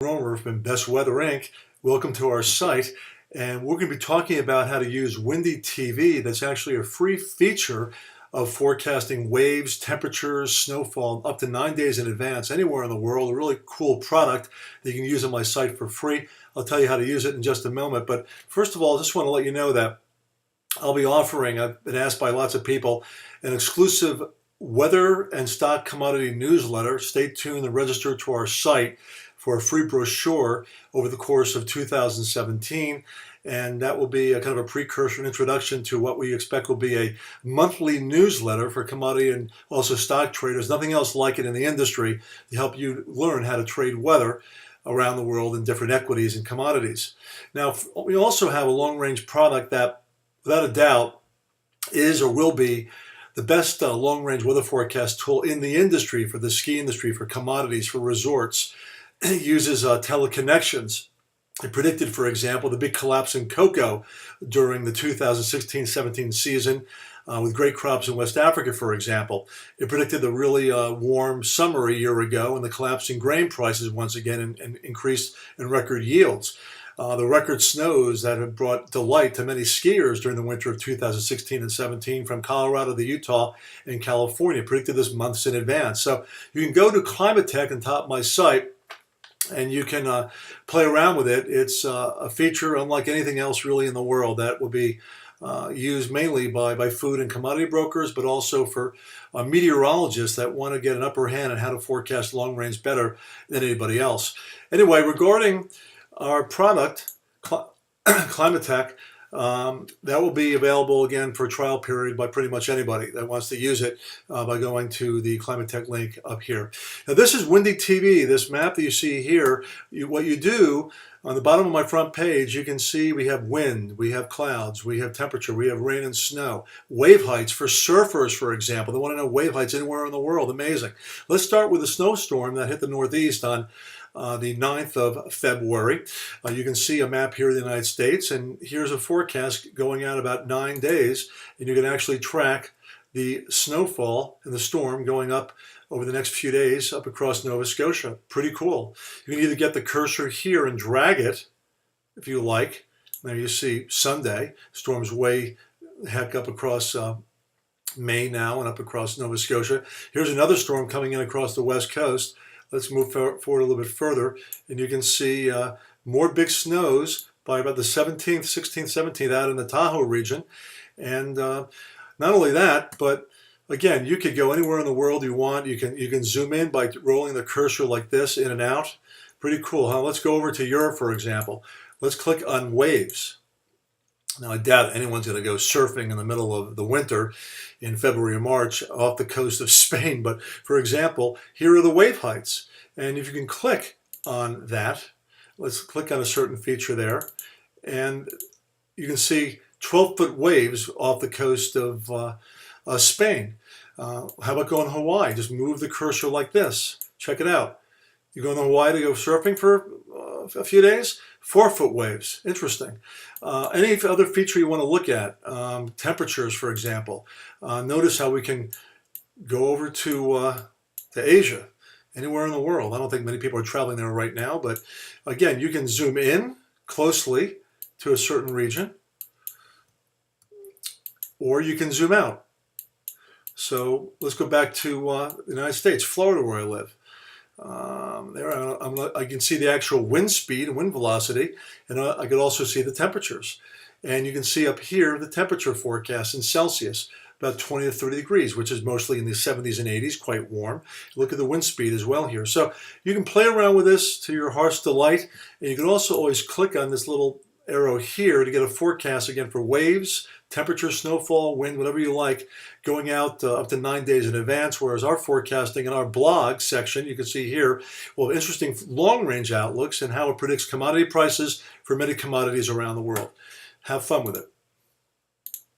Romer from BestWeather Inc. Welcome to our site, and we're going to be talking about how to use WindyTV. That's actually a free feature of forecasting waves, temperatures, snowfall up to 9 days in advance anywhere in the world. A really cool product that you can use on my site for free. I'll tell you how to use it in just a moment, but first of all, I just want to let you know that I'll be offering, I've been asked by lots of people, an exclusive weather and stock commodity newsletter. Stay tuned and register to our site for a free brochure over the course of 2017, and that will be a kind of a precursor and introduction to what we expect will be a monthly newsletter for commodity and also stock traders. Nothing else like it in the industry to help you learn how to trade weather around the world in different equities and commodities. Now, we also have a long-range product that, without a doubt, is or will be the best long-range weather forecast tool in the industry, for the ski industry, for commodities, for resorts. It uses teleconnections. It predicted, for example, the big collapse in cocoa during the 2016-17 season with great crops in West Africa, for example. It predicted the really warm summer a year ago and the collapse in grain prices once again and increased in record yields. The record snows that have brought delight to many skiers during the winter of 2016 and 17 from Colorado to Utah and California, predicted this months in advance. So you can go to Climate Tech on top of my site, and you can play around with it. It's a feature unlike anything else really in the world that will be used mainly by food and commodity brokers, but also for meteorologists that want to get an upper hand on how to forecast long range better than anybody else. Anyway, regarding our product, Climate Tech, that will be available again for a trial period by pretty much anybody that wants to use it by going to the Climate Tech link up here. Now this is WindyTV, this map that you see here. What you do on the bottom of my front page, you can see we have wind, we have clouds, we have temperature, we have rain and snow. Wave heights for surfers, for example. They want to know wave heights anywhere in the world. Amazing. Let's start with a snowstorm that hit the Northeast on the 9th of February. You can see a map here of the United States, and here's a forecast going out about 9 days, and you can actually track the snowfall and the storm going up over the next few days up across Nova Scotia. Pretty cool. You can either get the cursor here and drag it, if you like. Now you see Sunday, storm's way the heck up across Maine now and up across Nova Scotia. Here's another storm coming in across the west coast. Let's move forward a little bit further, and you can see more big snows by about the 17th, 16th, 17th out in the Tahoe region. And not only that, but again, you could go anywhere in the world you want. You can zoom in by rolling the cursor like this, in and out. Pretty cool, huh? Let's go over to Europe, for example. Let's click on waves. Now, I doubt anyone's going to go surfing in the middle of the winter in February or March off the coast of Spain. But for example, here are the wave heights. And if you can click on that, let's click on a certain feature there. And you can see 12-foot waves off the coast of Spain. How about going to Hawaii? Just move the cursor like this. Check it out. You go to Hawaii to go surfing for a few days? 4-foot waves. Interesting. Any other feature you want to look at? Temperatures, for example. Notice how we can go over to Asia, anywhere in the world. I don't think many people are traveling there right now, but again, you can zoom in closely to a certain region, or you can zoom out. So let's go back to the United States, Florida, where I live. I can see the actual wind speed and wind velocity, and I could also see the temperatures. And you can see up here the temperature forecast in Celsius, about 20 to 30 degrees, which is mostly in the 70s and 80s, quite warm. Look at the wind speed as well here. So you can play around with this to your heart's delight, and you can also always click on this little arrow here to get a forecast again for waves, temperature, snowfall, wind, whatever you like, going out up to 9 days in advance, whereas our forecasting in our blog section, you can see here, will have interesting long-range outlooks and how it predicts commodity prices for many commodities around the world. Have fun with it.